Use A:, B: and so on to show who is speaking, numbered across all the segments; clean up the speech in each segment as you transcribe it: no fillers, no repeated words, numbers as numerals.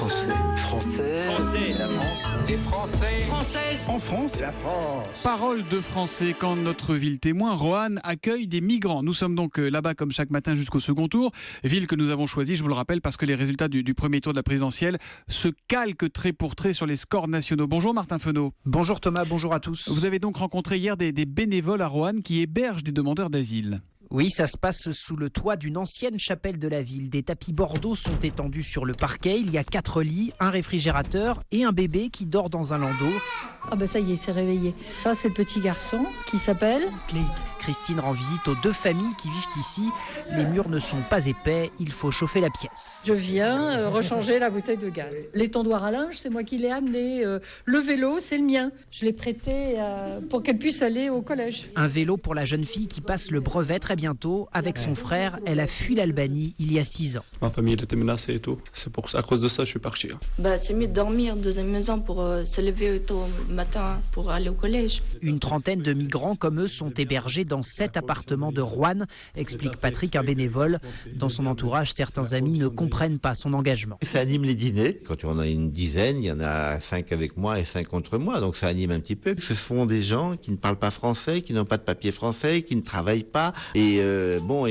A: Français. Français.
B: Français.
A: La France.
B: Les Français.
C: Française.
D: En France,
B: La France.
D: parole de français quand notre ville témoin, Roanne, accueille des migrants. Nous sommes donc là-bas comme chaque matin jusqu'au second tour. Ville que nous avons choisie, je vous le rappelle, parce que les résultats du premier tour de la présidentielle se calquent trait pour trait sur les scores nationaux. Bonjour Martin Fenot.
E: Bonjour Thomas, bonjour à tous.
D: Vous avez donc rencontré hier des bénévoles à Roanne qui hébergent des demandeurs d'asile.
E: Oui, ça se passe sous le toit d'une ancienne chapelle de la ville. Des tapis bordeaux sont étendus sur le parquet. Il y a 4 lits, un réfrigérateur et un bébé qui dort dans un landau.
F: Ah bah ça y est, il s'est réveillé. Ça, c'est le petit garçon qui s'appelle
E: Clé. Christine rend visite aux 2 familles qui vivent ici. Les murs ne sont pas épais, il faut chauffer la pièce.
F: Je viens rechanger la bouteille de gaz. L'étendoir à linge, c'est moi qui l'ai amené. Le vélo, c'est le mien. Je l'ai prêté pour qu'elle puisse aller au collège.
E: Un vélo pour la jeune fille qui passe le brevet très bientôt. Avec son frère, elle a fui l'Albanie il y a 6 ans.
G: Ma famille elle était menacée et tout. C'est à cause de ça que je suis parti.
H: C'est mieux de dormir dans une maison pour se lever tôt le matin pour aller au collège.
E: Une trentaine de migrants comme eux sont hébergés dans 7 appartements de Roanne, explique Patrick, un bénévole. Dans son entourage, certains amis ne comprennent pas son engagement.
I: Ça anime les dîners. Quand on a une dizaine, il y en a 5 avec moi et 5 contre moi. Donc ça anime un petit peu. Ce sont des gens qui ne parlent pas français, qui n'ont pas de papier français, qui ne travaillent pas. Et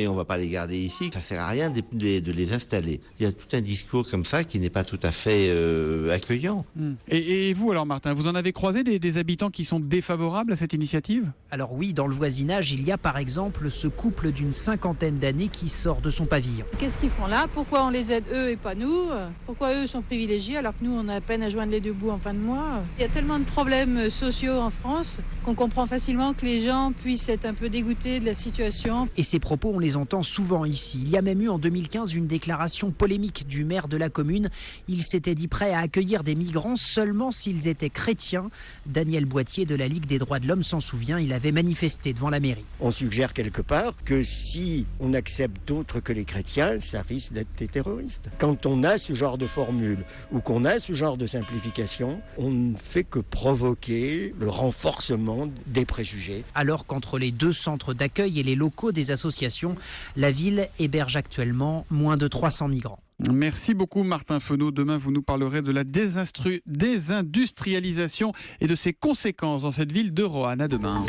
I: on va pas les garder ici. Ça sert à rien de les installer. Il y a tout un discours comme ça qui n'est pas tout à fait accueillant.
D: Et vous alors Martin, vous en avez croisé des habitants qui sont défavorables à cette initiative ?
E: Alors oui, dans le voisinage, il y a par exemple ce couple d'une 50aine d'années qui sort de son pavillon.
J: Qu'est-ce qu'ils font là? Pourquoi on les aide eux et pas nous? Pourquoi eux sont privilégiés alors que nous on a à peine à joindre les 2 bouts en fin de mois? Il y a tellement de problèmes sociaux en France qu'on comprend facilement que les gens puissent être un peu dégoûtés de la situation.
E: Et ces propos, on les entend souvent ici. Il y a même eu en 2015 une déclaration polémique du maire de la commune. Il s'était dit prêt à accueillir des migrants seulement s'ils étaient chrétiens. Daniel Boitier de la Ligue des droits de l'homme s'en souvient, il avait manifesté devant la mairie.
C: On suggère quelque part que si on accepte d'autres que les chrétiens, ça risque d'être des terroristes. Quand on a ce genre de formule ou qu'on a ce genre de simplification, on ne fait que provoquer le renforcement des préjugés.
E: Alors qu'entre les 2 centres d'accueil et les locaux des associations, la ville héberge actuellement moins de 300 migrants.
D: Merci beaucoup Martin Fenot. Demain, vous nous parlerez de la désindustrialisation et de ses conséquences dans cette ville de Roanne. À demain.